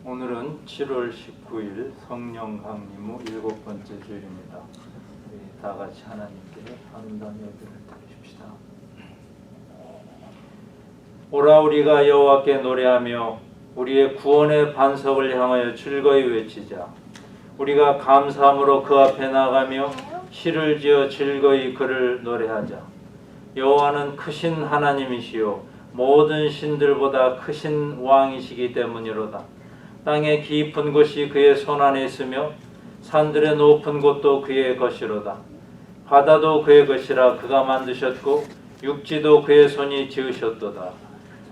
오늘은 7월 19일 성령 강림 후 7번째 주일입니다. 우리 다 같이 하나님께 아름다운 예배를 드리십시다. 오라 우리가 여호와께 노래하며 우리의 구원의 반석을 향하여 즐거이 외치자. 우리가 감사함으로 그 앞에 나가며 시를 지어 즐거이 그를 노래하자. 여호와는 크신 하나님이시요 모든 신들보다 크신 왕이시기 때문이로다. 땅의 깊은 곳이 그의 손 안에 있으며 산들의 높은 곳도 그의 것이로다. 바다도 그의 것이라 그가 만드셨고 육지도 그의 손이 지으셨도다.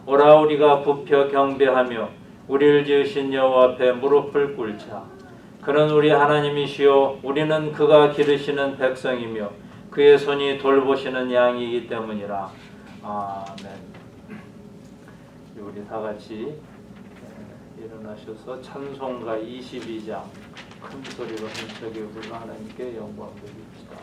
오라 우리가 굽혀 경배하며 우리를 지으신 여호와 앞에 무릎을 꿇자. 그는 우리 하나님이시요 우리는 그가 기르시는 백성이며 그의 손이 돌보시는 양이기 때문이라. 아멘. 우리 다 같이 일어나셔서 찬송가 22장 큰 소리로 힘차게 불러 하나님께 영광 드립시다.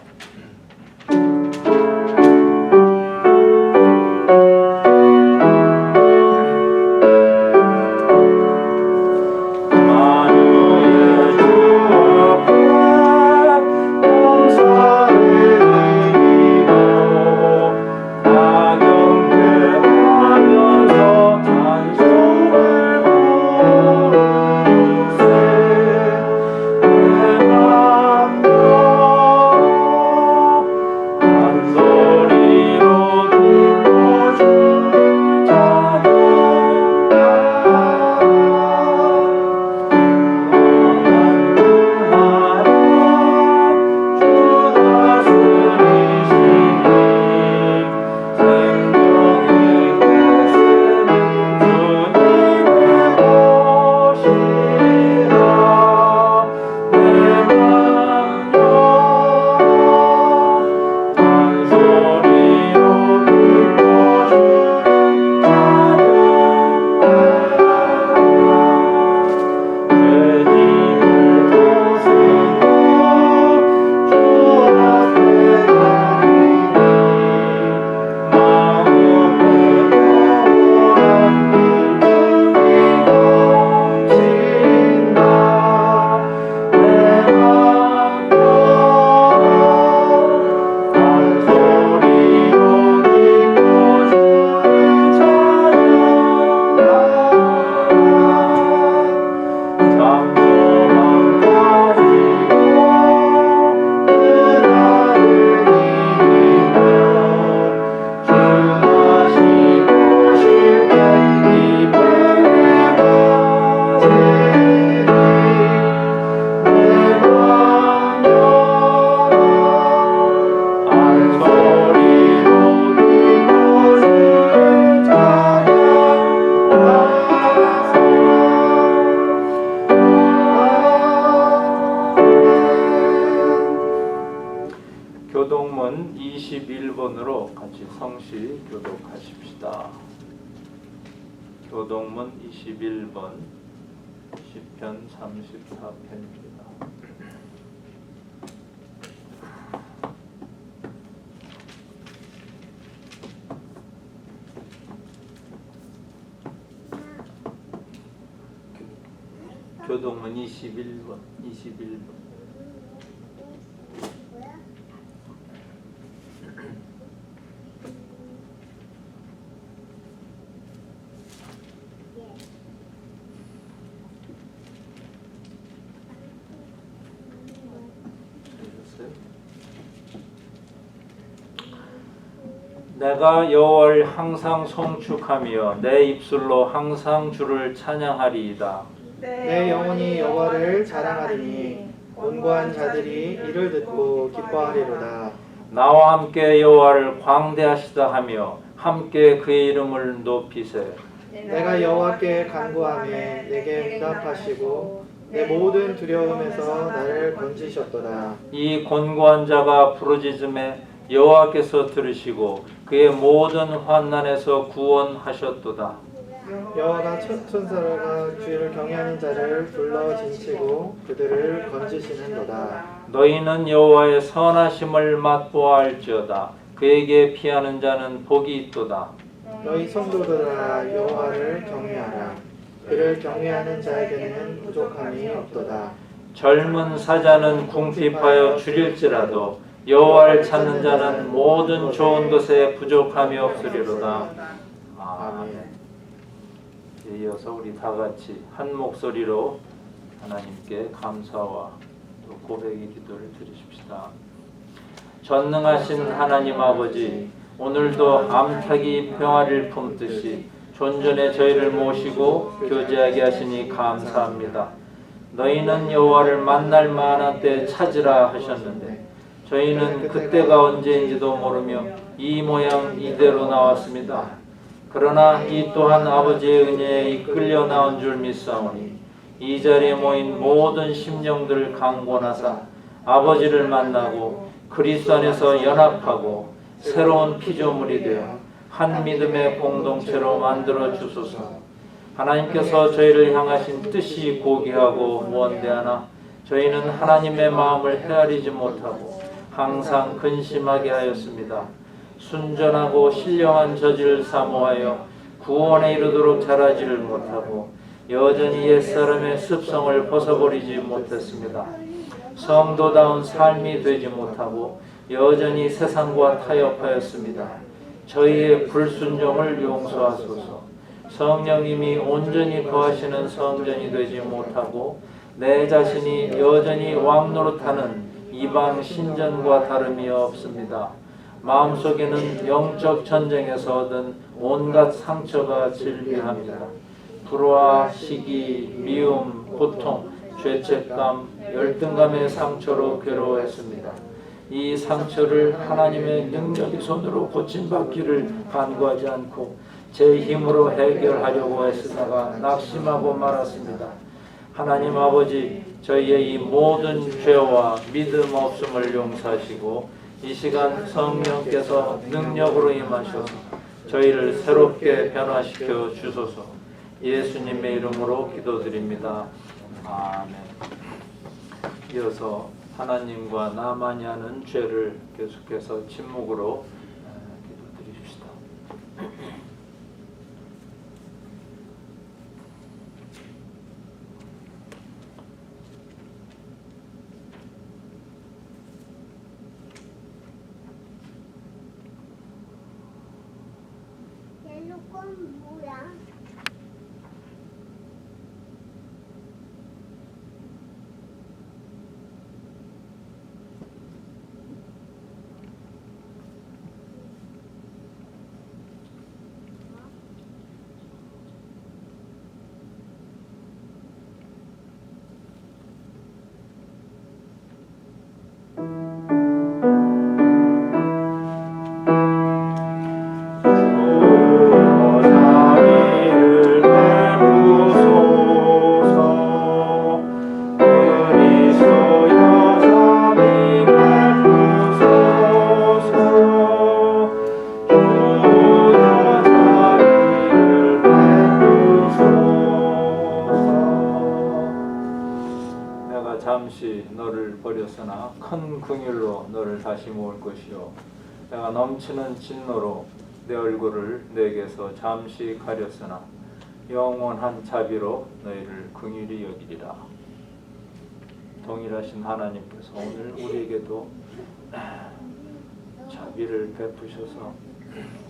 교동문 21번으로 같이 성시 교독하십시다. 교동문 21번 시편 34편입니다. 교동문 21번. 내가 여호와를 항상 송축하며 내 입술로 항상 주를 찬양하리이다. 내 영혼이 여호와를 자랑하리니 온고한 자들이 이를 듣고 기뻐하리로다. 나와 함께 여호와를 광대하시다 하며 함께 그의 이름을 높이세. 내가 여호와께 간구하며 내게 응답하시고 내 모든 두려움에서 나를 건지셨도다. 이 곤고한 자가 부르짖음에 여호와께서 들으시고 그의 모든 환난에서 구원하셨도다. 여호와가 천사가 주를 경외하는 자를 불러 진치고 그들을 건지시는도다. 너희는 여호와의 선하심을 맛보아할지어다. 그에게 피하는 자는 복이 있도다. 너희 성도들아 여호와를 경외하라. 그를 경외하는 자에게는 부족함이 없도다. 젊은 사자는 궁핍하여 줄일지라도 여호와를 찾는 자는 모든 좋은 것에 부족함이 없으리로다. 아멘. 이어서 우리 다 같이 한 목소리로 하나님께 감사와 또 고백의 기도를 드리십시다. 전능하신 하나님 아버지, 오늘도 암탉이 평화를 품듯이 존전에 저희를 모시고 교제하게 하시니 감사합니다. 너희는 여호와를 만날 만한 때 찾으라 하셨는데 저희는 그때가 언제인지도 모르며 이 모양 이대로 나왔습니다. 그러나 이 또한 아버지의 은혜에 이끌려 나온 줄 믿사오니 이 자리에 모인 모든 심령들을 강권하사 아버지를 만나고 그리스도 안에서 연합하고 새로운 피조물이 되어 한 믿음의 공동체로 만들어 주소서. 하나님께서 저희를 향하신 뜻이 고귀하고 무언대하나 저희는 하나님의 마음을 헤아리지 못하고 항상 근심하게 하였습니다. 순전하고 신령한 저지를 사모하여 구원에 이르도록 자라지를 못하고 여전히 옛사람의 습성을 벗어버리지 못했습니다. 성도다운 삶이 되지 못하고 여전히 세상과 타협하였습니다. 저희의 불순종을 용서하소서. 성령님이 온전히 거하시는 성전이 되지 못하고 내 자신이 여전히 왕노릇하는 이방 신전과 다름이 없습니다. 마음속에는 영적 전쟁에서 얻은 온갖 상처가 질비합니다. 불화, 시기, 미움, 고통, 죄책감, 열등감의 상처로 괴로워했습니다. 이 상처를 하나님의 능력의 손으로 고침받기를 간구하지 않고 제 힘으로 해결하려고 애쓰다가 낙심하고 말았습니다. 하나님 아버지, 저희의 이 모든 죄와 믿음 없음을 용서하시고 이 시간 성령께서 능력으로 임하셔서 저희를 새롭게 변화시켜 주소서. 예수님의 이름으로 기도드립니다. 아멘. 이어서 하나님과 나만이 하는 죄를 계속해서 침묵으로 기도드립시다. 얘는 뭐야? 잠시 너를 버렸으나 큰 긍휼로 너를 다시 모을 것이요 내가 넘치는 진노로 내 얼굴을 내게서 잠시 가렸으나 영원한 자비로 너희를 긍휼히 여기리라. 동일하신 하나님께서 오늘 우리에게도 자비를 베푸셔서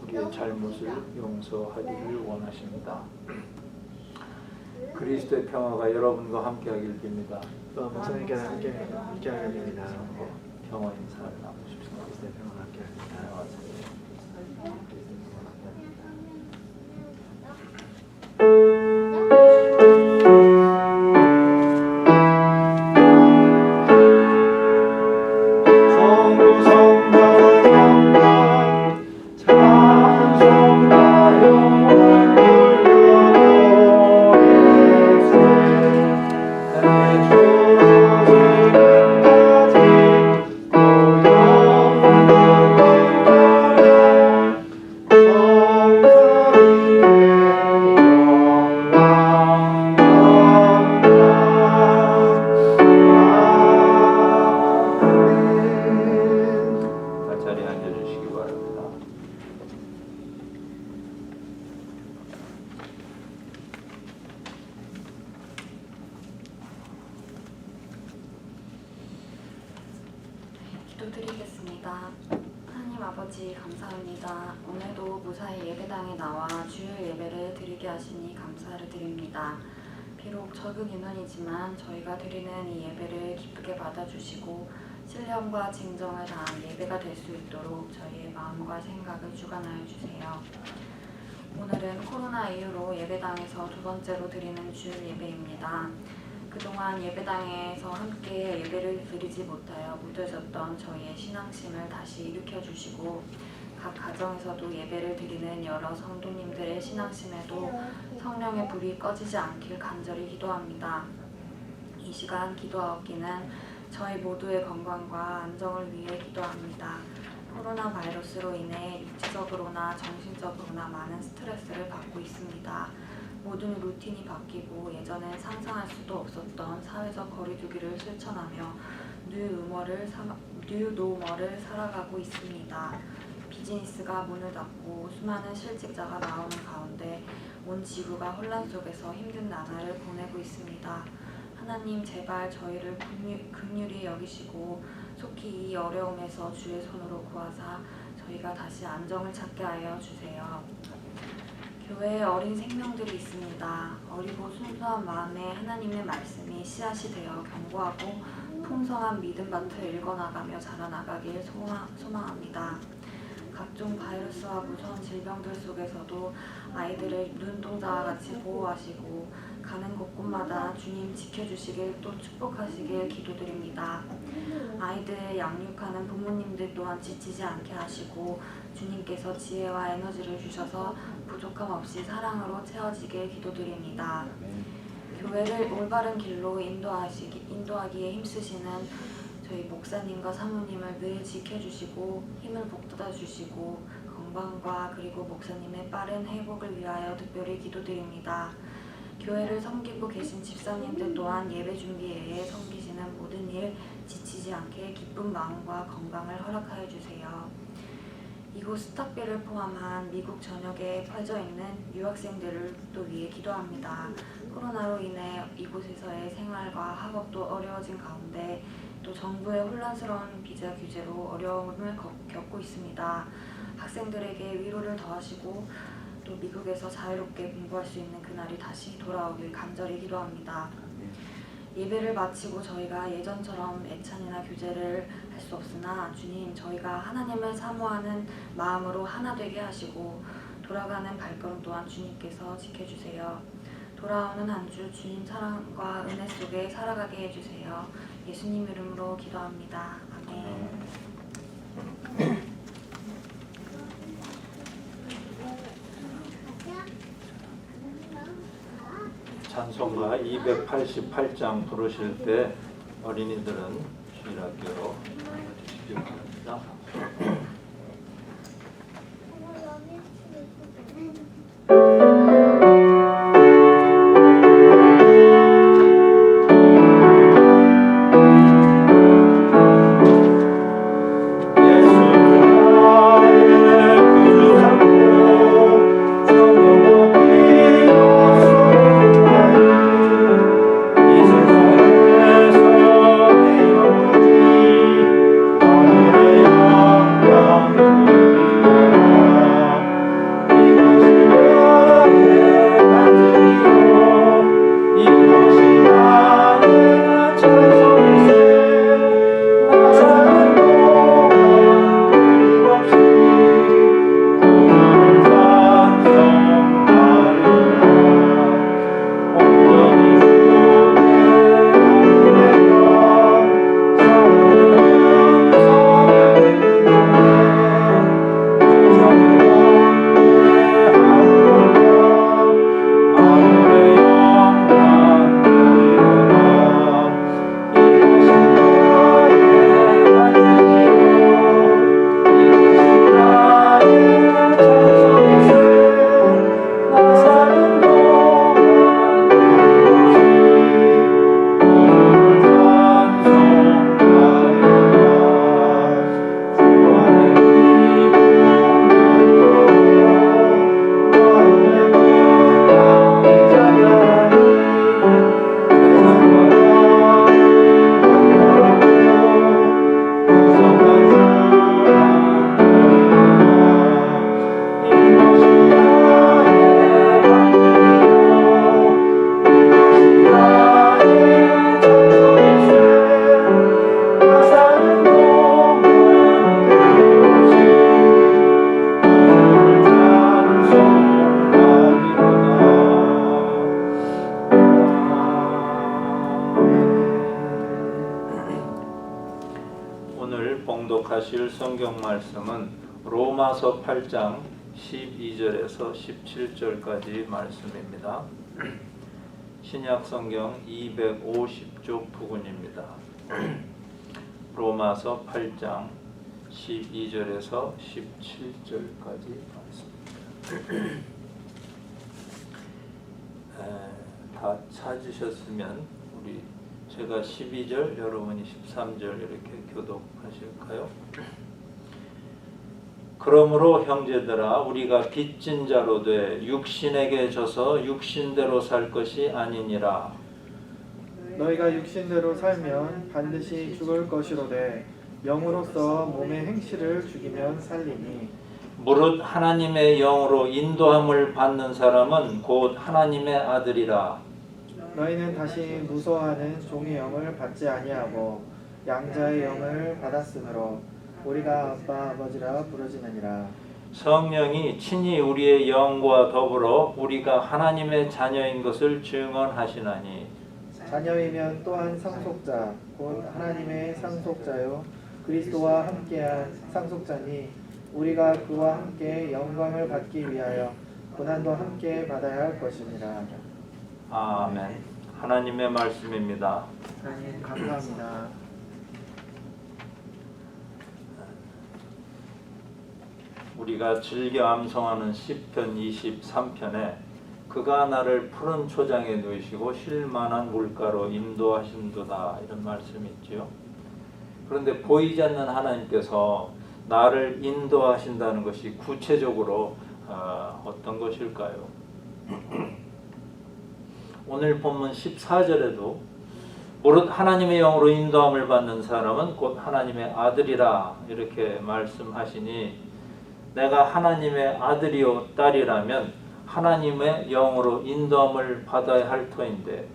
우리의 잘못을 용서하기를 원하십니다. 그리스도의 평화가 여러분과 함께하길 빕니다. 목사님께 함께하게 됩니다. 평화 인사를 나누십시오. 그리스도의 평화가 함께합니다. 기도드리겠습니다. 하나님 아버지 감사합니다. 오늘도 무사히 예배당에 나와 주일 예배를 드리게 하시니 감사를 드립니다. 비록 적은 인원이지만 저희가 드리는 이 예배를 기쁘게 받아주시고 신령과 진정을 다한 예배가 될 수 있도록 저희의 마음과 생각을 주관하여 주세요. 오늘은 코로나 이후로 예배당에서 두 번째로 드리는 주일 예배입니다. 그동안 예배당에서 함께 예배를 드리지 못하여 무뎌졌던 저희의 신앙심을 다시 일으켜주시고 각 가정에서도 예배를 드리는 여러 성도님들의 신앙심에도 성령의 불이 꺼지지 않길 간절히 기도합니다. 이 시간 기도하옵기는 저희 모두의 건강과 안정을 위해 기도합니다. 코로나 바이러스로 인해 육체적으로나 정신적으로나 많은 스트레스를 받고 있습니다. 모든 루틴이 바뀌고 예전엔 상상할 수도 없었던 사회적 거리두기를 실천하며 뉴 노멀을 살아가고 있습니다. 비즈니스가 문을 닫고 수많은 실직자가 나오는 가운데 온 지구가 혼란 속에서 힘든 나날을 보내고 있습니다. 하나님 제발 저희를 긍휼히 여기시고 속히 이 어려움에서 주의 손으로 구하사 저희가 다시 안정을 찾게 하여 주세요. 교회에 어린 생명들이 있습니다. 어리고 순수한 마음에 하나님의 말씀이 씨앗이 되어 견고하고 풍성한 믿음밭을 읽어나가며 자라나가길 소망합니다. 각종 바이러스와 무서운 질병들 속에서도 아이들을 눈동자와 같이 보호하시고 가는 곳곳마다 주님 지켜주시길 또 축복하시길 기도드립니다. 아이들을 양육하는 부모님들 또한 지치지 않게 하시고 주님께서 지혜와 에너지를 주셔서 부족함 없이 사랑으로 채워지길 기도드립니다. 교회를 올바른 길로 인도하기에 힘쓰시는 저희 목사님과 사모님을 늘 지켜주시고 힘을 북돋아주시고 건강과 그리고 목사님의 빠른 회복을 위하여 특별히 기도드립니다. 교회를 섬기고 계신 집사님들 또한 예배 준비회에 섬기시는 모든 일 지치지 않게 기쁜 마음과 건강을 허락하여 주세요. 이곳 스탁빌을 포함한 미국 전역에 퍼져 있는 유학생들을 또 위해 기도합니다. 코로나로 인해 이곳에서의 생활과 학업도 어려워진 가운데 또 정부의 혼란스러운 비자 규제로 어려움을 겪고 있습니다. 학생들에게 위로를 더하시고 또 미국에서 자유롭게 공부할 수 있는 그날이 다시 돌아오길 간절히 기도합니다. 예배를 마치고 저희가 예전처럼 애찬이나 규제를 할 수 없으나 주님 저희가 하나님을 사모하는 마음으로 하나 되게 하시고 돌아가는 발걸음 또한 주님께서 지켜주세요. 돌아오는 한 주 주님 사랑과 은혜 속에 살아가게 해주세요. 예수님 이름으로 기도합니다. 아멘. 찬송가 288장 부르실 때 어린이들은 주일학교로 주시기 바랍니다. 하늘의 묵상하실 성경 말씀은 로마서 8장 12절에서 17절까지 말씀입니다. 신약 성경 250쪽 부근입니다. 로마서 8장 12절에서 17절까지 말씀입니다. 다 찾으셨으면 우리 제가 12절 여러분이 13절 이렇게 교독하실까요? 그러므로 형제들아 우리가 빚진 자로 돼 육신에게 져서 육신대로 살 것이 아니니라. 너희가 육신대로 살면 반드시 죽을 것이로되 영으로서 몸의 행실을 죽이면 살리니 무릇 하나님의 영으로 인도함을 받는 사람은 곧 하나님의 아들이라. 너희는 다시 무서워하는 종의 영을 받지 아니하고 양자의 영을 받았으므로 우리가 아빠 아버지라 부르짖느니라. 성령이 친히 우리의 영과 더불어 우리가 하나님의 자녀인 것을 증언하시나니 자녀이면 또한 상속자 곧 하나님의 상속자요 그리스도와 함께한 상속자니 우리가 그와 함께 영광을 받기 위하여 고난도 함께 받아야 할 것입니다. 아멘. 하나님의 말씀입니다. 하나님 감사합니다. 우리가 즐겨 암송하는 시편 23편에 그가 나를 푸른 초장에 누이시고 쉴만한 물가로 인도하신도다 이런 말씀이 있죠. 그런데 보이지 않는 하나님께서 나를 인도하신다는 것이 구체적으로 어떤 것일까요? 오늘 본문 14절에도 무릇 하나님의 영으로 인도함을 받는 사람은 곧 하나님의 아들이라 이렇게 말씀하시니 내가 하나님의 아들이요 딸이라면 하나님의 영으로 인도함을 받아야 할 터인데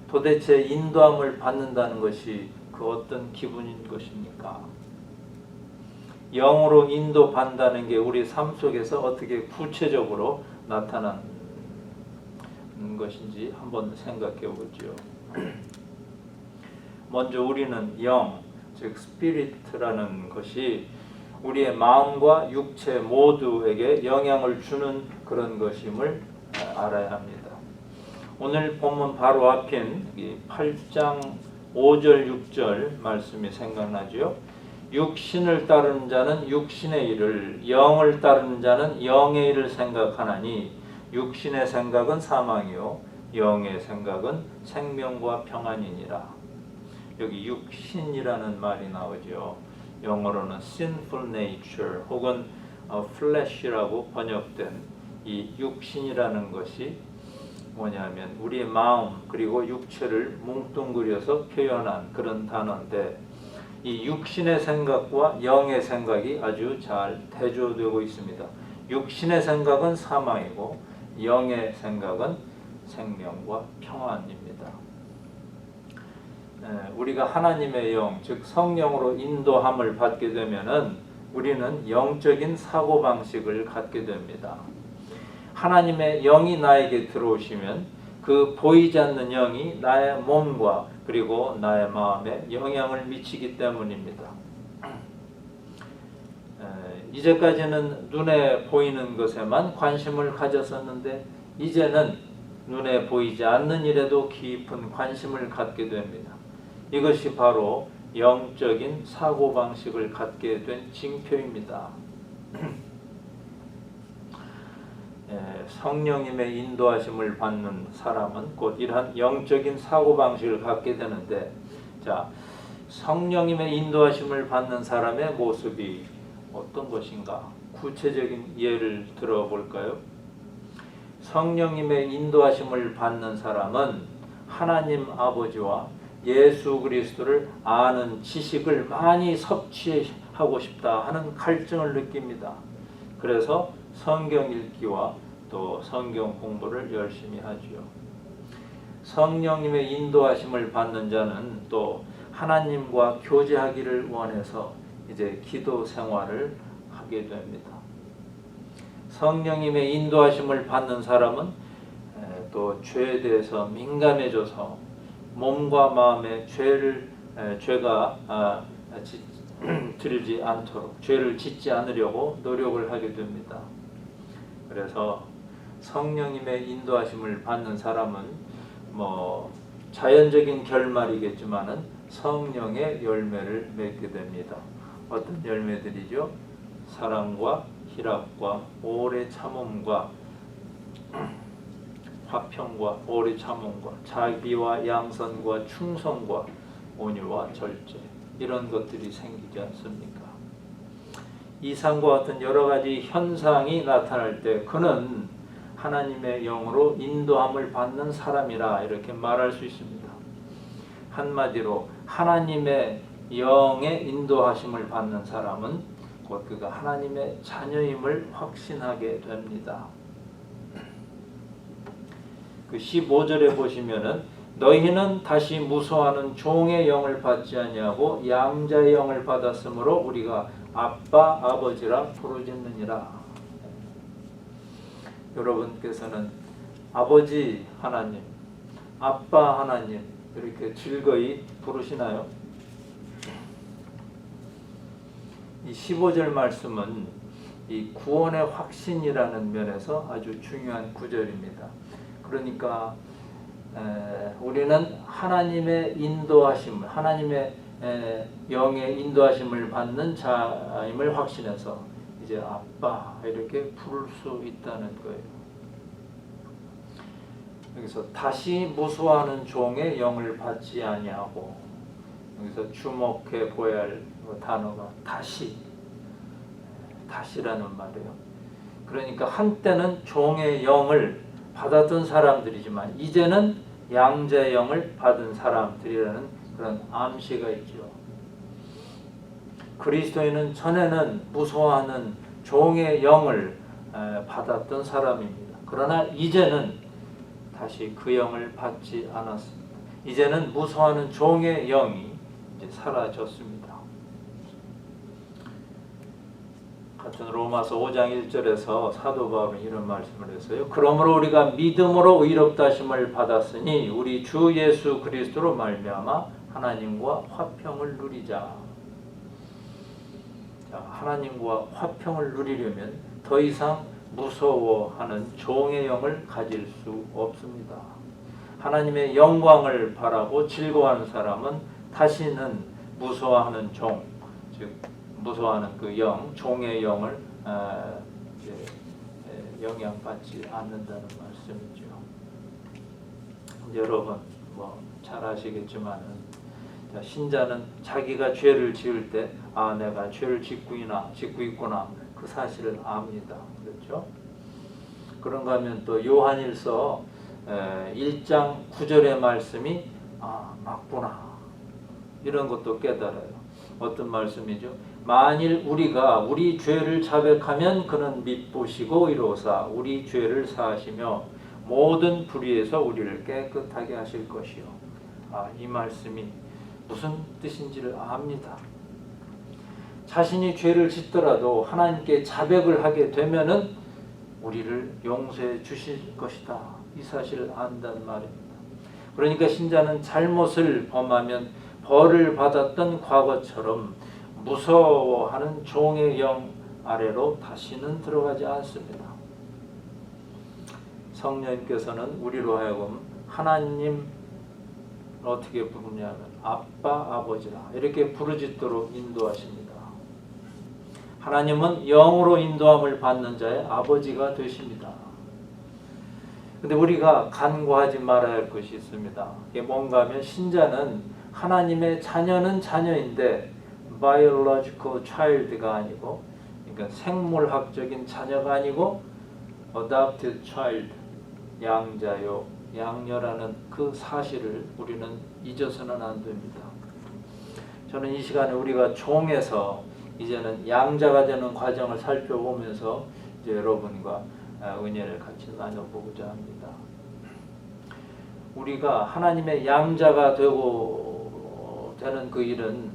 도대체 인도함을 받는다는 것이 그 어떤 기분인 것입니까? 영으로 인도받는다는 게 우리 삶 속에서 어떻게 구체적으로 나타나는 것인지 한번 생각해 보죠. 먼저 우리는 영, 즉 스피릿이라는 것이 우리의 마음과 육체 모두에게 영향을 주는 그런 것임을 알아야 합니다. 오늘 본문 바로 앞인 8장 5절 6절 말씀이 생각나죠. 육신을 따르는 자는 육신의 일을, 영을 따르는 자는 영의 일을 생각하나니 육신의 생각은 사망이요 영의 생각은 생명과 평안이니라. 여기 육신이라는 말이 나오죠. 영어로는 sinful nature 혹은 flesh라고 번역된 이 육신이라는 것이 뭐냐면 우리의 마음 그리고 육체를 뭉뚱그려서 표현한 그런 단어인데 이 육신의 생각과 영의 생각이 아주 잘 대조되고 있습니다. 육신의 생각은 사망이고 영의 생각은 생명과 평안입니다. 우리가 하나님의 영, 즉 성령으로 인도함을 받게 되면은 우리는 영적인 사고방식을 갖게 됩니다. 하나님의 영이 나에게 들어오시면 그 보이지 않는 영이 나의 몸과 그리고 나의 마음에 영향을 미치기 때문입니다. 이제까지는 눈에 보이는 것에만 관심을 가졌었는데 이제는 눈에 보이지 않는 일에도 깊은 관심을 갖게 됩니다. 이것이 바로 영적인 사고방식을 갖게 된 징표입니다. 성령님의 인도하심을 받는 사람은 곧 이러한 영적인 사고방식을 갖게 되는데, 자, 성령님의 인도하심을 받는 사람의 모습이 어떤 것인가? 구체적인 예를 들어볼까요? 성령님의 인도하심을 받는 사람은 하나님 아버지와 예수 그리스도를 아는 지식을 많이 섭취하고 싶다 하는 갈증을 느낍니다. 그래서 성경 읽기와 또 성경 공부를 열심히 하지요. 성령님의 인도하심을 받는 자는 또 하나님과 교제하기를 원해서 이제 기도 생활을 하게 됩니다. 성령님의 인도하심을 받는 사람은 또 죄에 대해서 민감해져서 몸과 마음의 죄가 들지 않도록 죄를 짓지 않으려고 노력을 하게 됩니다. 그래서 성령님의 인도하심을 받는 사람은 뭐 자연적인 결말이겠지만은 성령의 열매를 맺게 됩니다. 어떤 열매들이죠? 사랑과 희락과 오래 참음과 화평과 오래 참음과 자비와 양선과 충성과 온유와 절제, 이런 것들이 생기지 않습니까? 이상과 같은 여러 가지 현상이 나타날 때 그는 하나님의 영으로 인도함을 받는 사람이라 이렇게 말할 수 있습니다. 한마디로 하나님의 영의 인도하심을 받는 사람은 곧 그가 하나님의 자녀임을 확신하게 됩니다. 그 15절에 보시면은 너희는 다시 무서워하는 종의 영을 받지 아니하고 양자의 영을 받았으므로 우리가 아빠 아버지라 부르짖느니라. 여러분께서는 아버지 하나님, 아빠 하나님 이렇게 즐거이 부르시나요? 이 15절 말씀은 이 구원의 확신이라는 면에서 아주 중요한 구절입니다. 그러니까 우리는 하나님의 인도하심, 하나님의 영의 인도하심을 받는 자임을 확신해서 이제 아빠 이렇게 부를 수 있다는 거예요. 여기서 다시 무수하는 종의 영을 받지 아니하고, 여기서 주목해 보아야 할 단어가 다시라는 말이에요. 그러니까 한때는 종의 영을 받았던 사람들이지만 이제는 양자의 영을 받은 사람들이라는 그런 암시가 있죠. 그리스도인은 전에는 무서워하는 종의 영을 받았던 사람입니다. 그러나 이제는 다시 그 영을 받지 않았습니다. 이제는 무서워하는 종의 영이 이제 사라졌습니다. 같은 로마서 5장 1절에서 사도 바울은 이런 말씀을 했어요. 그러므로 우리가 믿음으로 의롭다 하심을 받았으니 우리 주 예수 그리스도로 말미암아 하나님과 화평을 누리자. 자, 하나님과 화평을 누리려면 더 이상 무서워하는 종의 영을 가질 수 없습니다. 하나님의 영광을 바라고 즐거워하는 사람은 다시는 무서워하는 종, 즉 무서워하는 그 영, 종의 영을 영향받지 않는다는 말씀이죠. 여러분 잘 아시겠지만은 신자는 자기가 죄를 지을 때 내가 죄를 짓고 있구나 그 사실을 압니다. 그렇죠? 그런가 하면 또 요한일서 1장 9절의 말씀이 맞구나 이런 것도 깨달아요. 어떤 말씀이죠? 만일 우리가 우리 죄를 자백하면 그는 밉으시고 이로사 우리 죄를 사하시며 모든 불의에서 우리를 깨끗하게 하실 것이요. 이 말씀이 무슨 뜻인지를 압니다. 자신이 죄를 짓더라도 하나님께 자백을 하게 되면은 우리를 용서해 주실 것이다. 이 사실을 안다는 말입니다. 그러니까 신자는 잘못을 범하면 벌을 받았던 과거처럼 무서워하는 종의 영 아래로 다시는 들어가지 않습니다. 성령님께서는 우리로 하여금 하나님 어떻게 부르냐면 아빠 아버지라 이렇게 부르짖도록 인도하십니다. 하나님은 영으로 인도함을 받는 자의 아버지가 되십니다. 근데 우리가 간과하지 말아야 할 것이 있습니다. 이게 뭔가 하면 신자는 하나님의 자녀는 자녀인데 biological child가 아니고, 그러니까 생물학적인 자녀가 아니고 adopted child, 양자요, 양녀라는 그 사실을 우리는 잊어서는 안 됩니다. 저는 이 시간에 우리가 종에서 이제는 양자가 되는 과정을 살펴보면서 이제 여러분과 은혜를 같이 나눠보고자 합니다. 우리가 하나님의 양자가 되는 그 일은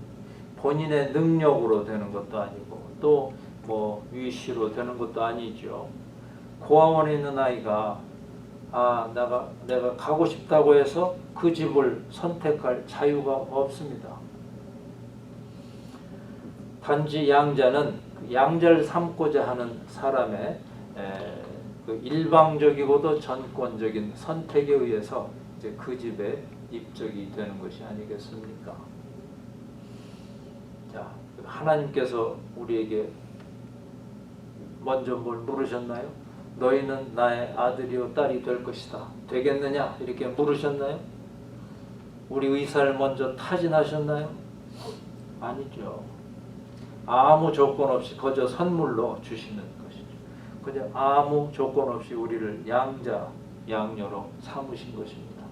본인의 능력으로 되는 것도 아니고 또 위시로 되는 것도 아니죠. 고아원에 있는 아이가 내가 가고 싶다고 해서 그 집을 선택할 자유가 없습니다. 단지 양자는 그 양자를 삼고자 하는 사람의 그 일방적이고도 전권적인 선택에 의해서 이제 그 집에 입적이 되는 것이 아니겠습니까? 자, 하나님께서 우리에게 먼저 뭘 물으셨나요? 너희는 나의 아들이요 딸이 될 것이다. 되겠느냐? 이렇게 물으셨나요? 우리 의사를 먼저 타진하셨나요? 아니죠. 아무 조건 없이 거저 선물로 주시는 것이죠. 그냥 아무 조건 없이 우리를 양자, 양녀로 삼으신 것입니다.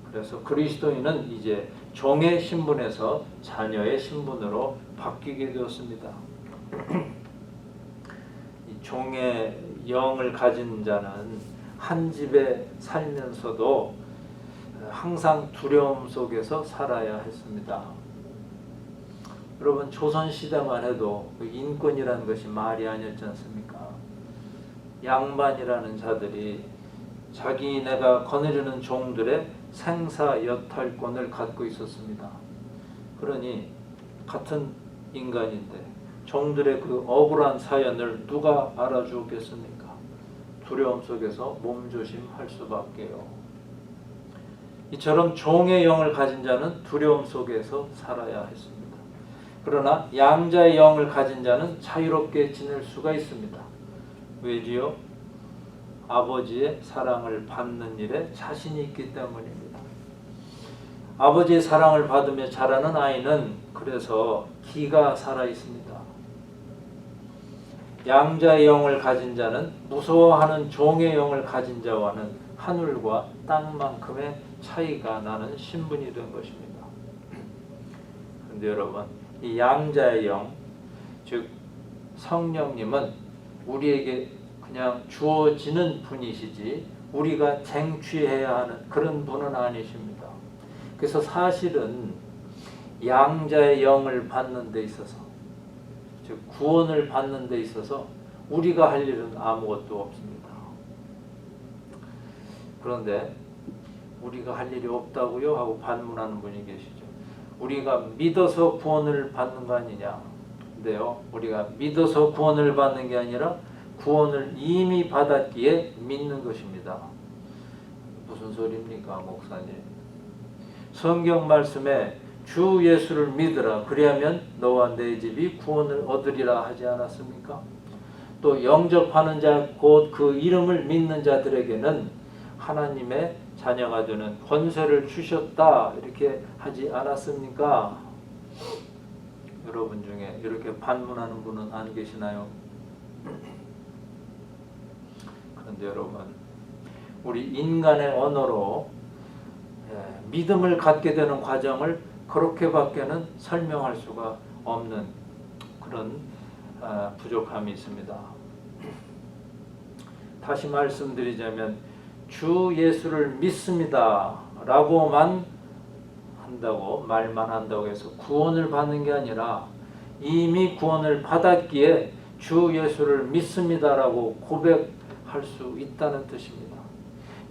그래서 그리스도인은 이제 종의 신분에서 자녀의 신분으로 바뀌게 되었습니다. 이 종의 영을 가진 자는 한 집에 살면서도 항상 두려움 속에서 살아야 했습니다. 여러분 조선시대만 해도 인권이라는 것이 말이 아니었지 않습니까? 양반이라는 자들이 자기네가 거느리는 종들의 생사여탈권을 갖고 있었습니다. 그러니 같은 인간인데 종들의 그 억울한 사연을 누가 알아주겠습니까? 두려움 속에서 몸조심할 수밖에요. 이처럼 종의 영을 가진 자는 두려움 속에서 살아야 했습니다. 그러나 양자의 영을 가진 자는 자유롭게 지낼 수가 있습니다. 왜지요? 아버지의 사랑을 받는 일에 자신이 있기 때문입니다. 아버지의 사랑을 받으며 자라는 아이는 그래서 기가 살아 있습니다. 양자의 영을 가진 자는 무서워하는 종의 영을 가진 자와는 하늘과 땅만큼의 차이가 나는 신분이 된 것입니다. 그런데 여러분, 이 양자의 영, 즉 성령님은 우리에게 그냥 주어지는 분이시지 우리가 쟁취해야 하는 그런 분은 아니십니다. 그래서 사실은 양자의 영을 받는 데 있어서, 즉 구원을 받는 데 있어서 우리가 할 일은 아무것도 없습니다. 그런데 우리가 할 일이 없다고요? 하고 반문하는 분이 계시죠. 우리가 믿어서 구원을 받는 거 아니냐? 근데요, 우리가 믿어서 구원을 받는 게 아니라 구원을 이미 받았기에 믿는 것입니다. 무슨 소리입니까, 목사님? 성경 말씀에 주 예수를 믿으라 그리하면 너와 내 집이 구원을 얻으리라 하지 않았습니까? 또 영접하는 자 곧 그 이름을 믿는 자들에게는 하나님의 자녀가 되는 권세를 주셨다 이렇게 하지 않았습니까? 여러분 중에 이렇게 반문하는 분은 안 계시나요? 그런데 여러분, 우리 인간의 언어로 믿음을 갖게 되는 과정을 그렇게밖에는 설명할 수가 없는 그런 부족함이 있습니다. 다시 말씀드리자면 주 예수를 믿습니다 라고만 한다고, 말만 한다고 해서 구원을 받는 게 아니라 이미 구원을 받았기에 주 예수를 믿습니다 라고 고백할 수 있다는 뜻입니다.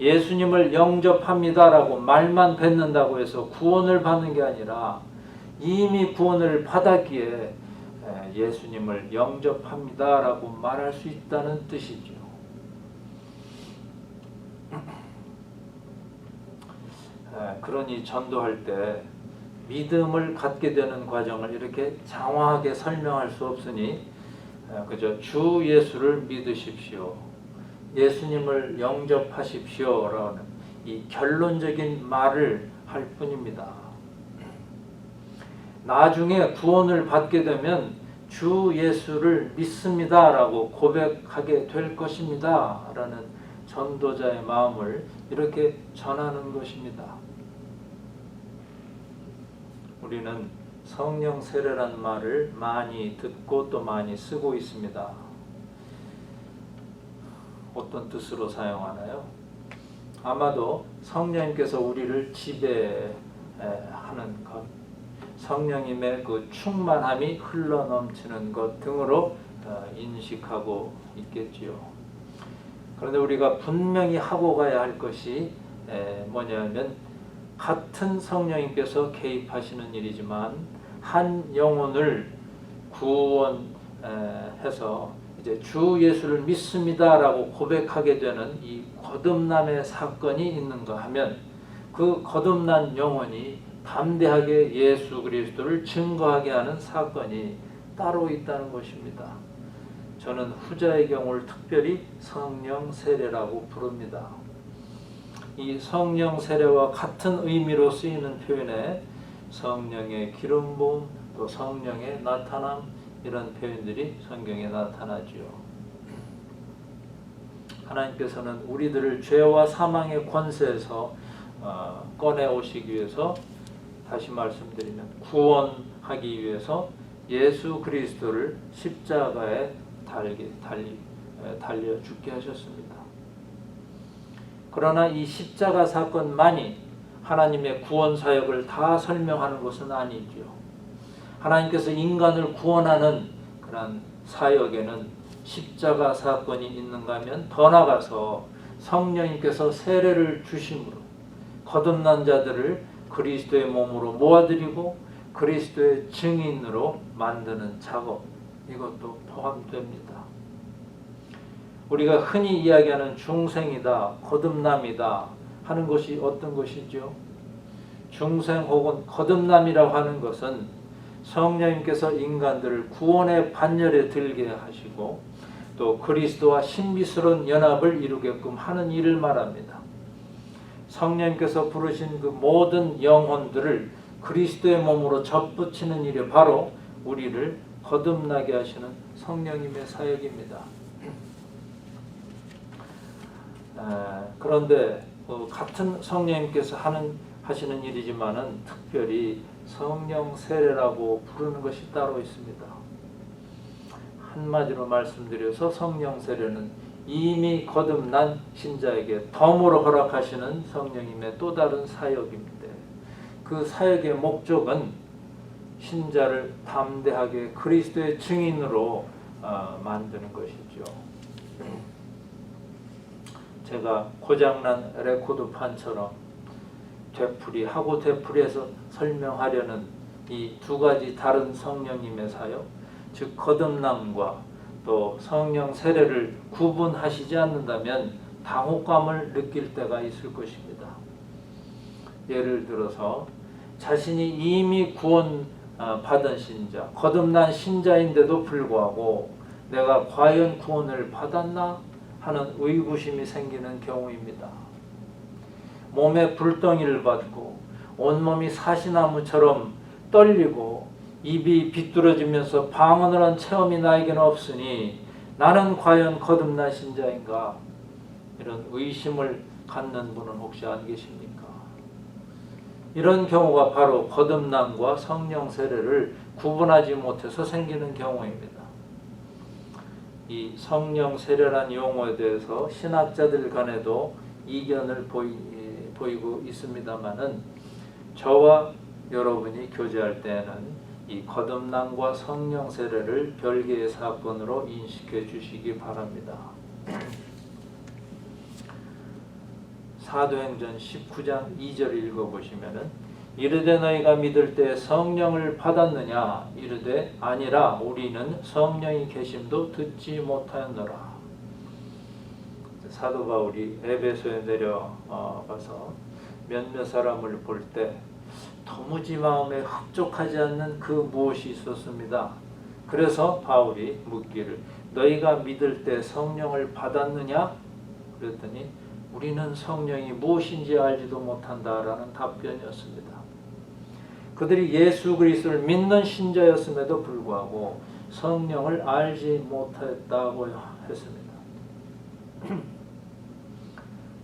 예수님을 영접합니다 라고 말만 뱉는다고 해서 구원을 받는 게 아니라 이미 구원을 받았기에 예수님을 영접합니다 라고 말할 수 있다는 뜻이죠. 그러니 전도할 때 믿음을 갖게 되는 과정을 이렇게 장황하게 설명할 수 없으니 그저 주 예수를 믿으십시오, 예수님을 영접하십시오 라는 이 결론적인 말을 할 뿐입니다. 나중에 구원을 받게 되면 주 예수를 믿습니다 라고 고백하게 될 것입니다 라는 전도자의 마음을 이렇게 전하는 것입니다. 우리는 성령 세례라는 말을 많이 듣고 또 많이 쓰고 있습니다. 어떤 뜻으로 사용하나요? 아마도 성령님께서 우리를 지배하는 것, 성령님의 그 충만함이 흘러넘치는 것 등으로 인식하고 있겠지요. 그런데 우리가 분명히 하고 가야 할 것이 뭐냐면, 같은 성령님께서 개입하시는 일이지만 한 영혼을 구원해서 이제 주 예수를 믿습니다라고 고백하게 되는 이 거듭남의 사건이 있는가 하면 그 거듭난 영혼이 담대하게 예수 그리스도를 증거하게 하는 사건이 따로 있다는 것입니다. 저는 후자의 경우를 특별히 성령 세례라고 부릅니다. 이 성령 세례와 같은 의미로 쓰이는 표현에 성령의 기름 부음, 또 성령의 나타남, 이런 표현들이 성경에 나타나지요. 하나님께서는 우리들을 죄와 사망의 권세에서 꺼내 오시기 위해서, 다시 말씀드리면 구원하기 위해서 예수 그리스도를 십자가에 달려 죽게 하셨습니다. 그러나 이 십자가 사건만이 하나님의 구원 사역을 다 설명하는 것은 아니지요. 하나님께서 인간을 구원하는 그런 사역에는 십자가 사건이 있는가 하면 더 나아가서 성령님께서 세례를 주심으로 거듭난 자들을 그리스도의 몸으로 모아들이고 그리스도의 증인으로 만드는 작업, 이것도 포함됩니다. 우리가 흔히 이야기하는 중생이다, 거듭남이다 하는 것이 어떤 것이죠? 중생 혹은 거듭남이라고 하는 것은 성령님께서 인간들을 구원의 반열에 들게 하시고 또 그리스도와 신비스러운 연합을 이루게끔 하는 일을 말합니다. 성령님께서 부르신 그 모든 영혼들을 그리스도의 몸으로 접붙이는 일이 바로 우리를 거듭나게 하시는 성령님의 사역입니다. 그런데 같은 성령님께서 하시는 일이지만은 특별히 성령 세례라고 부르는 것이 따로 있습니다. 한마디로 말씀드려서 성령 세례는 이미 거듭난 신자에게 덤으로 허락하시는 성령님의 또 다른 사역입니다. 그 사역의 목적은 신자를 담대하게 그리스도의 증인으로 만드는 것이죠. 제가 고장난 레코드판처럼 되풀이하고 되풀이해서 설명하려는 이 두 가지 다른 성령님의 사역, 즉 거듭남과 또 성령 세례를 구분하시지 않는다면 당혹감을 느낄 때가 있을 것입니다. 예를 들어서 자신이 이미 구원 받은 신자, 거듭난 신자인데도 불구하고 내가 과연 구원을 받았나 하는 의구심이 생기는 경우입니다. 몸에 불덩이를 받고 온몸이 사시나무처럼 떨리고 입이 비뚤어지면서 방언을 한 체험이 나에게는 없으니 나는 과연 거듭난 신자인가? 이런 의심을 갖는 분은 혹시 안 계십니까? 이런 경우가 바로 거듭남과 성령 세례를 구분하지 못해서 생기는 경우입니다. 이 성령 세례란 용어에 대해서 신학자들 간에도 이견을 보이고 있습니다만은 저와 여러분이 교제할 때에는 이 거듭남과 성령 세례를 별개의 사건으로 인식해 주시기 바랍니다. 사도행전 19장 2절 읽어보시면은 이르되 너희가 믿을 때 성령을 받았느냐 이르되 아니라 우리는 성령이 계심도 듣지 못하였노라. 사도 바울이 에베소에 내려가서 몇몇 사람을 볼 때 도무지 마음에 흡족하지 않는 그 무엇이 있었습니다. 그래서 바울이 묻기를 너희가 믿을 때 성령을 받았느냐? 그랬더니 우리는 성령이 무엇인지 알지도 못한다라는 답변이었습니다. 그들이 예수 그리스도를 믿는 신자였음에도 불구하고 성령을 알지 못했다고 했습니다.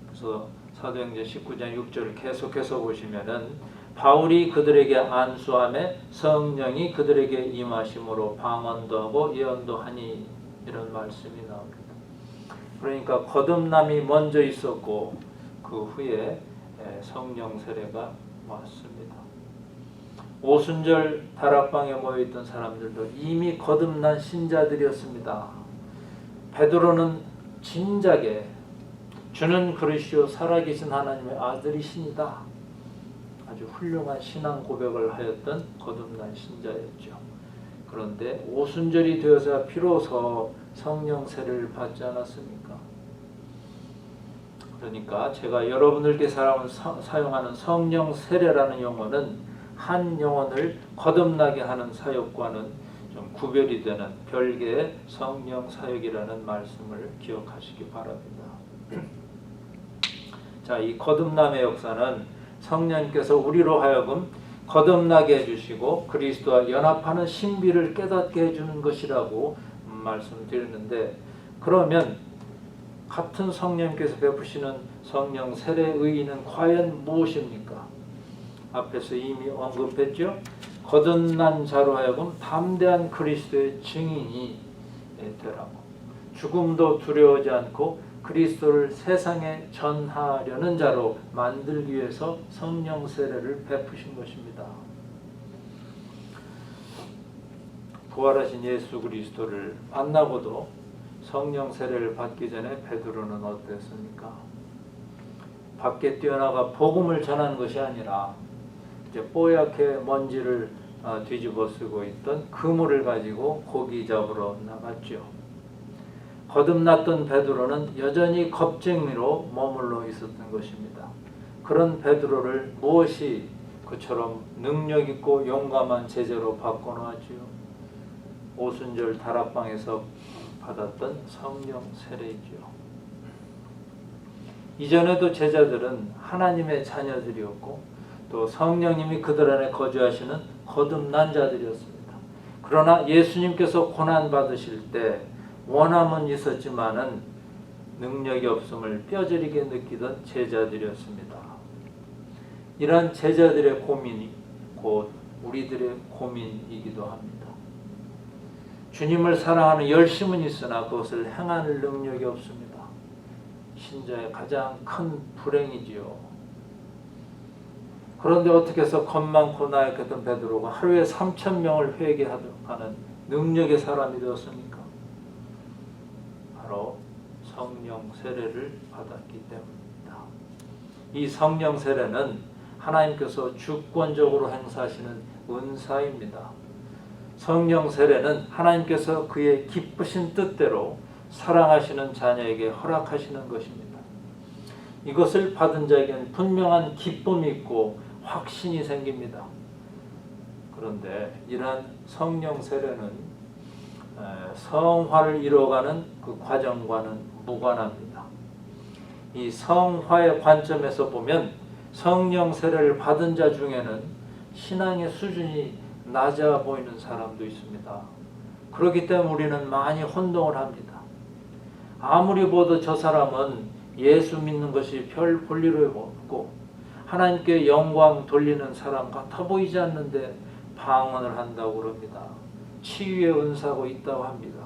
그래서 사도행전 19장 6절을 계속해서 보시면은 바울이 그들에게 안수함에 성령이 그들에게 임하심으로 방언도 하고 예언도 하니 이런 말씀이 나옵니다. 그러니까 거듭남이 먼저 있었고 그 후에 성령 세례가 왔습니다. 오순절 다락방에 모여있던 사람들도 이미 거듭난 신자들이었습니다. 베드로는 진작에 주는 그리스도 살아계신 하나님의 아들이시니다 아주 훌륭한 신앙 고백을 하였던 거듭난 신자였죠. 그런데 오순절이 되어서 비로소 성령 세례를 받지 않았습니까? 그러니까 제가 여러분들께 사용하는 성령 세례라는 용어는 한 영혼을 거듭나게 하는 사역과는 좀 구별이 되는 별개의 성령 사역이라는 말씀을 기억하시기 바랍니다. 자, 이 거듭남의 역사는 성령님께서 우리로 하여금 거듭나게 해주시고 그리스도와 연합하는 신비를 깨닫게 해주는 것이라고 말씀드렸는데, 그러면 같은 성령님께서 베푸시는 성령 세례의 의의는 과연 무엇입니까? 앞에서 이미 언급했죠. 거듭난 자로 하여금 담대한 그리스도의 증인이 되라고, 죽음도 두려워하지 않고 그리스도를 세상에 전하려는 자로 만들기 위해서 성령 세례를 베푸신 것입니다. 부활하신 예수 그리스도를 만나고도 성령 세례를 받기 전에 베드로는 어땠습니까? 밖에 뛰어나가 복음을 전하는 것이 아니라 이제 뽀얗게 먼지를 뒤집어 쓰고 있던 그물을 가지고 고기 잡으러 나갔죠. 거듭났던 베드로는 여전히 겁쟁이로 머물러 있었던 것입니다. 그런 베드로를 무엇이 그처럼 능력 있고 용감한 제자로 바꿔놓았지요? 오순절 다락방에서 받았던 성령 세례이지요. 이전에도 제자들은 하나님의 자녀들이었고 또 성령님이 그들 안에 거주하시는 거듭난 자들이었습니다. 그러나 예수님께서 고난 받으실 때 원함은 있었지만은 능력이 없음을 뼈저리게 느끼던 제자들이었습니다. 이런 제자들의 고민이 곧 우리들의 고민이기도 합니다. 주님을 사랑하는 열심은 있으나 그것을 행할 능력이 없습니다. 신자의 가장 큰 불행이지요. 그런데 어떻게 해서 겁 많고 나약했던 베드로가 하루에 3,000명을 회개하는 능력의 사람이 되었습니까? 바로 성령 세례를 받았기 때문입니다. 이 성령 세례는 하나님께서 주권적으로 행사하시는 은사입니다. 성령 세례는 하나님께서 그의 기쁘신 뜻대로 사랑하시는 자녀에게 허락하시는 것입니다. 이것을 받은 자에게는 분명한 기쁨이 있고 확신이 생깁니다. 그런데 이러한 성령 세례는 성화를 이뤄가는 그 과정과는 무관합니다. 이 성화의 관점에서 보면 성령 세례를 받은 자 중에는 신앙의 수준이 낮아 보이는 사람도 있습니다. 그렇기 때문에 우리는 많이 혼동을 합니다. 아무리 봐도 저 사람은 예수 믿는 것이 별 볼일이 없고 하나님께 영광 돌리는 사람 같아 보이지 않는데 방언을 한다고 그럽니다. 치유의 은사가 있다고 합니다.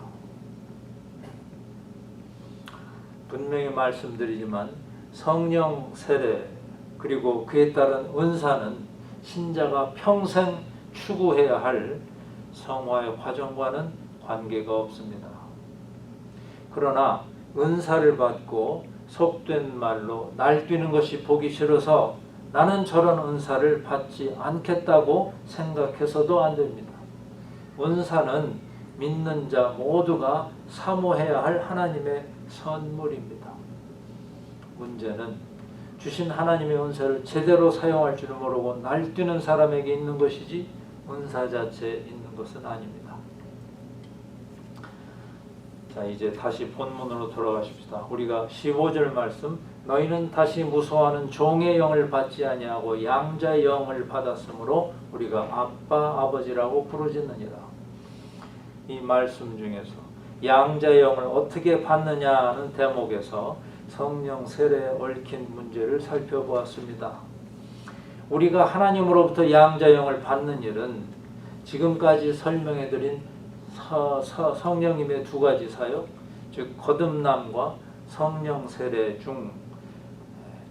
분명히 말씀드리지만 성령 세례 그리고 그에 따른 은사는 신자가 평생 추구해야 할 성화의 과정과는 관계가 없습니다. 그러나 은사를 받고 속된 말로 날뛰는 것이 보기 싫어서 나는 저런 은사를 받지 않겠다고 생각해서도 안 됩니다. 은사는 믿는 자 모두가 사모해야 할 하나님의 선물입니다. 문제는 주신 하나님의 은사를 제대로 사용할 줄 모르고 날뛰는 사람에게 있는 것이지 은사 자체에 있는 것은 아닙니다. 자, 이제 다시 본문으로 돌아가십시다. 우리가 15절 말씀, 너희는 다시 무서워하는 종의 영을 받지 아니하고 양자의 영을 받았으므로 우리가 아빠 아버지라고 부르짖느니라. 이 말씀 중에서 양자의 영을 어떻게 받느냐는 대목에서 성령 세례에 얽힌 문제를 살펴보았습니다. 우리가 하나님으로부터 양자의 영을 받는 일은 지금까지 설명해드린 성령님의 두 가지 사역, 즉 거듭남과 성령 세례 중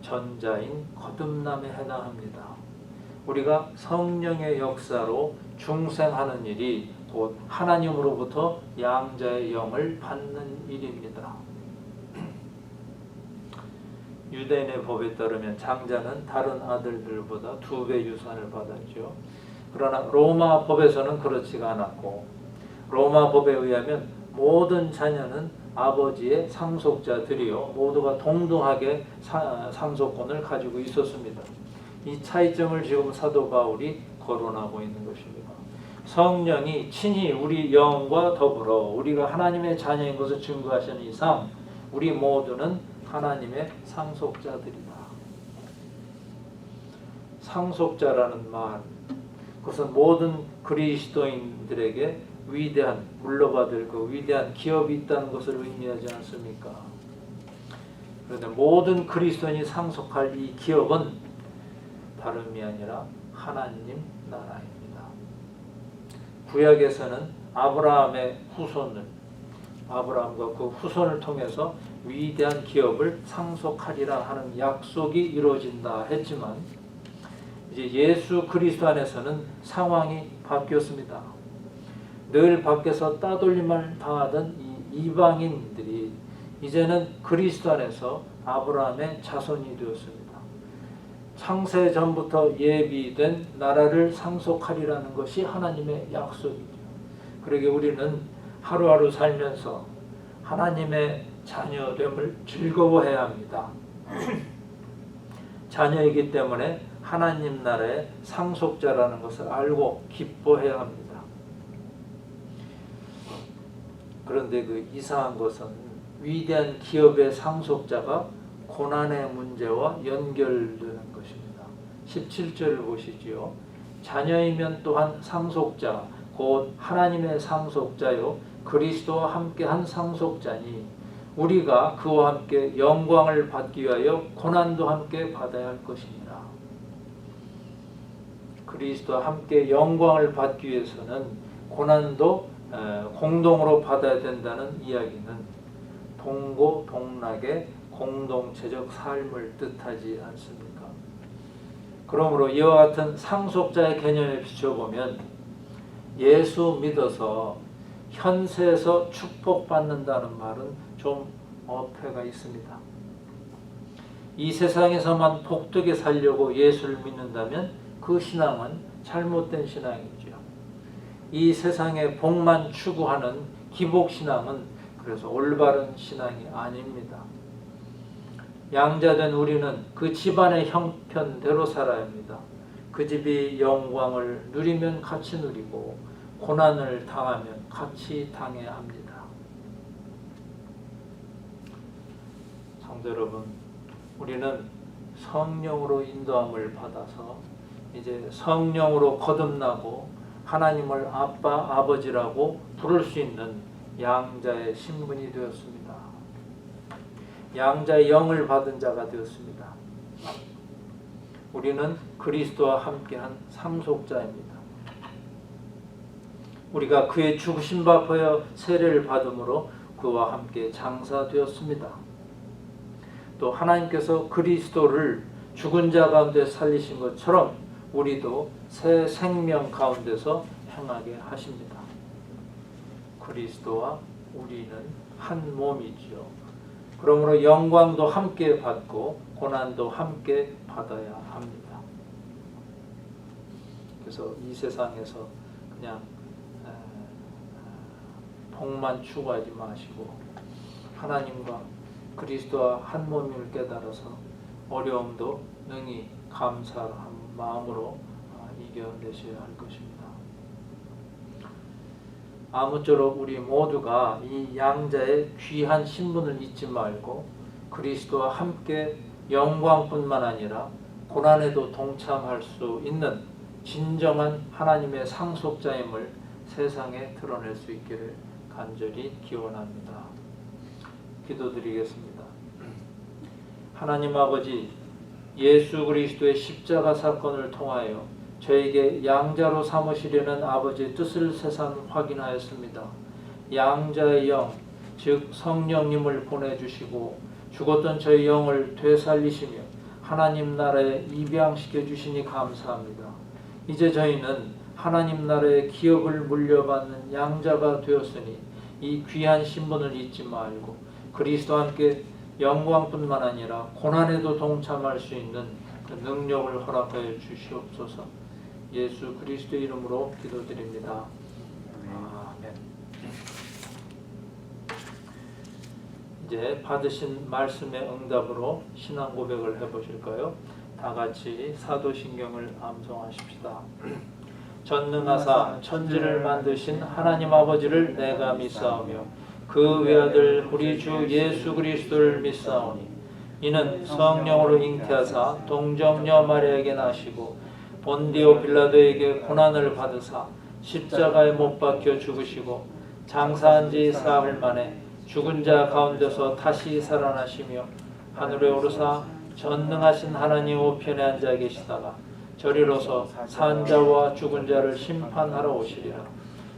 전자인 거듭남에 해당합니다. 우리가 성령의 역사로 중생하는 일이 곧 하나님으로부터 양자의 영을 받는 일입니다. 유대인의 법에 따르면 장자는 다른 아들들보다 2배 유산을 받았죠. 그러나 로마 법에서는 그렇지가 않았고 로마 법에 의하면 모든 자녀는 아버지의 상속자들이요 모두가 동등하게 상속권을 가지고 있었습니다. 이 차이점을 지금 사도 바울이 거론하고 있는 것입니다. 성령이 친히 우리 영과 더불어 우리가 하나님의 자녀인 것을 증거하시는 이상 우리 모두는 하나님의 상속자들이다. 상속자라는 말, 그것은 모든 그리스도인들에게 위대한, 물러받을 그 위대한 기업이 있다는 것을 의미하지 않습니까? 그런데 모든 그리스도인이 상속할 이 기업은 다름이 아니라 하나님 나라입니다. 구약에서는 아브라함의 후손을, 아브라함과 그 후손을 통해서 위대한 기업을 상속하리라 하는 약속이 이루어진다 했지만 이제 예수 그리스도 안에서는 상황이 바뀌었습니다. 늘 밖에서 따돌림을 당하던 이 이방인들이 이제는 그리스도 안에서 아브라함의 자손이 되었습니다. 창세 전부터 예비된 나라를 상속하리라는 것이 하나님의 약속이죠. 그러기에 우리는 하루하루 살면서 하나님의 자녀됨을 즐거워해야 합니다. 자녀이기 때문에 하나님 나라의 상속자라는 것을 알고 기뻐해야 합니다. 그런데 그 이상한 것은 위대한 기업의 상속자가 고난의 문제와 연결되는 것입니다. 17절을 보시지요. 자녀이면 또한 상속자 곧 하나님의 상속자요 그리스도와 함께한 상속자니 우리가 그와 함께 영광을 받기 위하여 고난도 함께 받아야 할 것이니라. 그리스도와 함께 영광을 받기 위해서는 고난도 공동으로 받아야 된다는 이야기는 동고동락의 공동체적 삶을 뜻하지 않습니까? 그러므로 이와 같은 상속자의 개념에 비춰보면 예수 믿어서 현세에서 축복받는다는 말은 좀 어폐가 있습니다. 이 세상에서만 복되게 살려고 예수를 믿는다면 그 신앙은 잘못된 신앙이죠. 이 세상의 복만 추구하는 기복신앙은 그래서 올바른 신앙이 아닙니다. 양자된 우리는 그 집안의 형편대로 살아야 합니다. 그 집이 영광을 누리면 같이 누리고 고난을 당하면 같이 당해야 합니다. 성도 여러분, 우리는 성령으로 인도함을 받아서 이제 성령으로 거듭나고 하나님을 아빠, 아버지라고 부를 수 있는 양자의 신분이 되었습니다. 양자의 영을 받은 자가 되었습니다. 우리는 그리스도와 함께한 상속자입니다. 우리가 그의 죽으심 받아 세례를 받음으로 그와 함께 장사되었습니다. 또 하나님께서 그리스도를 죽은 자 가운데 살리신 것처럼 우리도 새 생명 가운데서 행하게 하십니다. 그리스도와 우리는 한 몸이지요. 그러므로 영광도 함께 받고 고난도 함께 받아야 합니다. 그래서 이 세상에서 그냥 복만 추구하지 마시고 하나님과 그리스도와 한 몸임을 깨달아서 어려움도 능히 감사한 마음으로 이겨내셔야 할 것입니다. 아무쪼록 우리 모두가 이 양자의 귀한 신분을 잊지 말고 그리스도와 함께 영광뿐만 아니라 고난에도 동참할 수 있는 진정한 하나님의 상속자임을 세상에 드러낼 수 있기를 간절히 기원합니다. 기도드리겠습니다. 하나님 아버지, 예수 그리스도의 십자가 사건을 통하여 저에게 양자로 삼으시려는 아버지의 뜻을 새삼 확인하였습니다. 양자의 영, 즉 성령님을 보내주시고 죽었던 저의 영을 되살리시며 하나님 나라에 입양시켜 주시니 감사합니다. 이제 저희는 하나님 나라의 기업을 물려받는 양자가 되었으니 이 귀한 신분을 잊지 말고 그리스도와 함께 영광뿐만 아니라 고난에도 동참할 수 있는 그 능력을 허락하여 주시옵소서. 예수 그리스도의 이름으로 기도드립니다. 아멘. 이제 받으신 말씀의 응답으로 신앙 고백을 해보실까요? 다 같이 사도신경을 암송하십시다. 전능하사 천지를 만드신 하나님 아버지를 내가 믿사오며 그 외아들 우리 주 예수 그리스도를 믿사오니 이는 성령으로 잉태하사 동정녀 마리아에게 나시고 본디오 빌라도에게 고난을 받으사 십자가에 못 박혀 죽으시고 장사한 지 사흘 만에 죽은 자 가운데서 다시 살아나시며 하늘에 오르사 전능하신 하나님 우편에 앉아 계시다가 저리로서 산 자와 죽은 자를 심판하러 오시리라.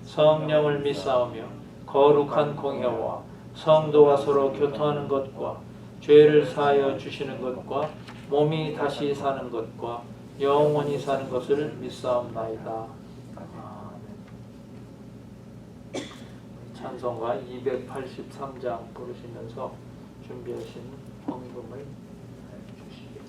성령을 믿사오며 거룩한 공회와 성도와 서로 교통하는 것과 죄를 사하여 주시는 것과 몸이 다시 사는 것과 영원히 사는 것을 믿사옵나이다. 찬송가 283장 부르시면서 준비하신 헌금을 주시기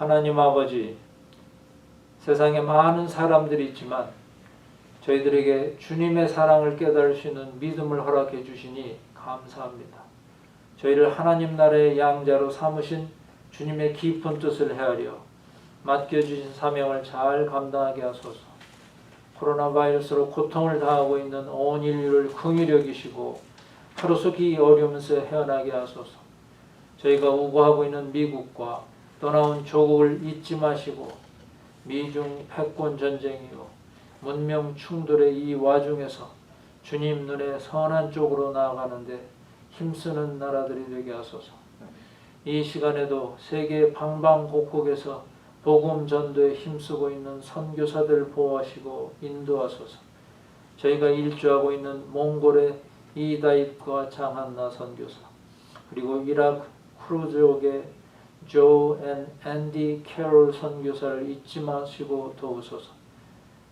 하나님 아버지, 세상에 많은 사람들이 있지만 저희들에게 주님의 사랑을 깨달을 수 있는 믿음을 허락해 주시니 감사합니다. 저희를 하나님 나라의 양자로 삼으신 주님의 깊은 뜻을 헤아려 맡겨주신 사명을 잘 감당하게 하소서. 코로나 바이러스로 고통을 당하고 있는 온 인류를 긍휼히 여기시고 하루속히 어려우면서 헤어나게 하소서. 저희가 우고하고 있는 미국과 떠나온 조국을 잊지 마시고 미중 패권 전쟁이요 문명 충돌의 이 와중에서 주님 눈에 선한 쪽으로 나아가는데 힘쓰는 나라들이 되게 하소서. 이 시간에도 세계 방방곡곡에서 복음 전도에 힘쓰고 있는 선교사들 보호하시고 인도하소서. 저희가 일주하고 있는 몽골의 이다입과 장한나 선교사, 그리고 이라크 크루족의 조 앤 앤디 캐롤 선교사를 잊지 마시고 도우소서.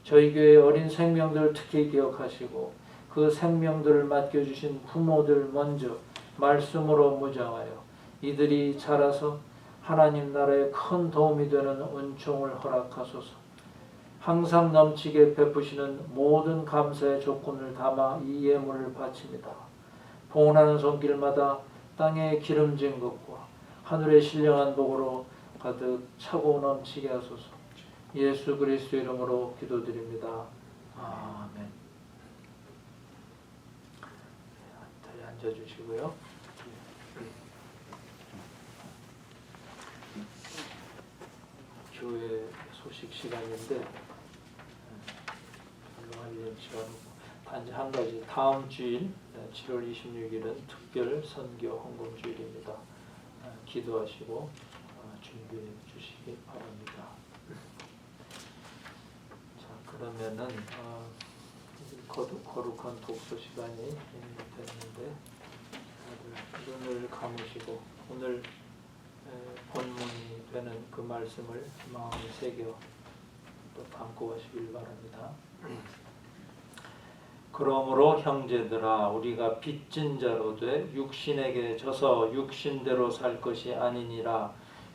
저희 교회 어린 생명들 특히 기억하시고 그 생명들을 맡겨주신 부모들 먼저 말씀으로 무장하여 이들이 자라서 하나님 나라에 큰 도움이 되는 은총을 허락하소서. 항상 넘치게 베푸시는 모든 감사의 조건을 담아 이 예물을 바칩니다. 봉헌하는 손길마다 땅에 기름진 것과 하늘의 신령한 복으로 가득 차고 넘치게 하소서. 예수 그리스도 이름으로 기도드립니다. 아멘. 다시 앉아주시고요. 교회 소식 시간인데 별로 할 얘기가 없고 단지 한 가지, 다음 주일 7월 26일은 특별 선교 헌금 주일입니다. 기도하시고 준비해 주시기 바랍니다. 자, 그러면은 거룩한 독서 시간이 됐는데 다들 눈을 감으시고 오늘 본문이 되는 그 말씀을 마음에 새겨 또 담고 가시길 바랍니다. 그러므로 형제들아, 우리가 빚진 자로 돼 육신에게 져서 육신대로 살 것이 아니니라.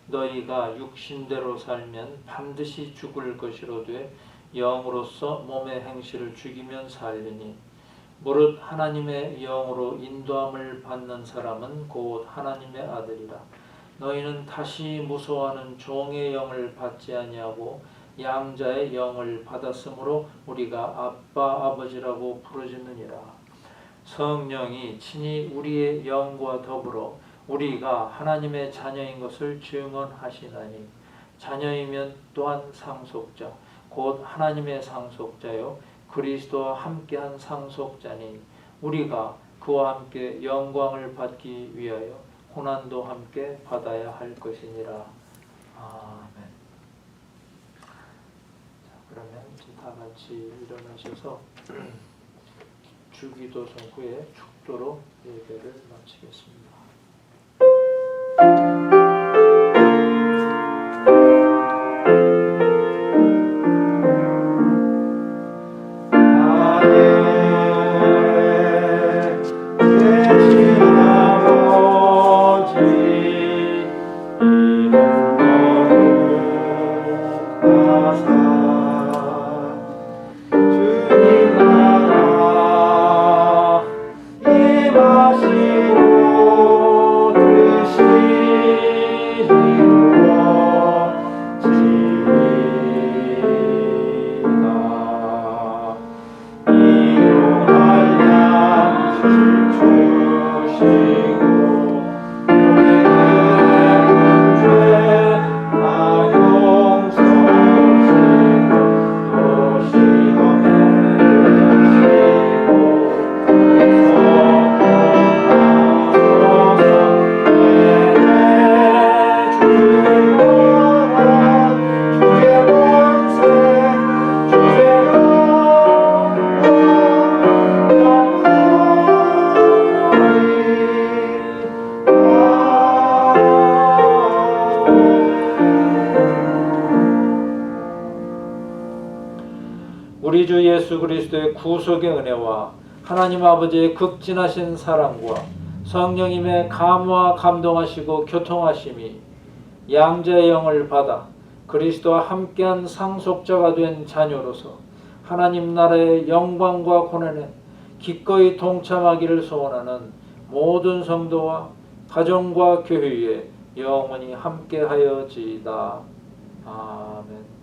너희가 육신대로 살면 반드시 죽을 것이로되 영으로서 몸의 행실을 죽이면 살리니, 무릇 하나님의 영으로 인도함을 받는 사람은 곧 하나님의 아들이라. 너희는 다시 무서워하는 종의 영을 받지 아니하고 양자의 영을 받았으므로 우리가 아빠 아버지라고 부르짖느니라. 성령이 친히 우리의 영과 더불어 우리가 하나님의 자녀인 것을 증언하시나니, 자녀이면 또한 상속자 곧 하나님의 상속자요 그리스도와 함께한 상속자니, 우리가 그와 함께 영광을 받기 위하여 고난도 함께 받아야 할 것이니라. 아멘. 그러면 다 같이 일어나셔서 주기도송 후에 축도로 예배를 마치겠습니다. 우리 주 예수 그리스도의 구속의 은혜와 하나님 아버지의 극진하신 사랑과 성령님의 감화 감동하시고 교통하심이 양자의 영을 받아 그리스도와 함께한 상속자가 된 자녀로서 하나님 나라의 영광과 고난에 기꺼이 동참하기를 소원하는 모든 성도와 가정과 교회에 영원히 함께하여지이다. 아멘.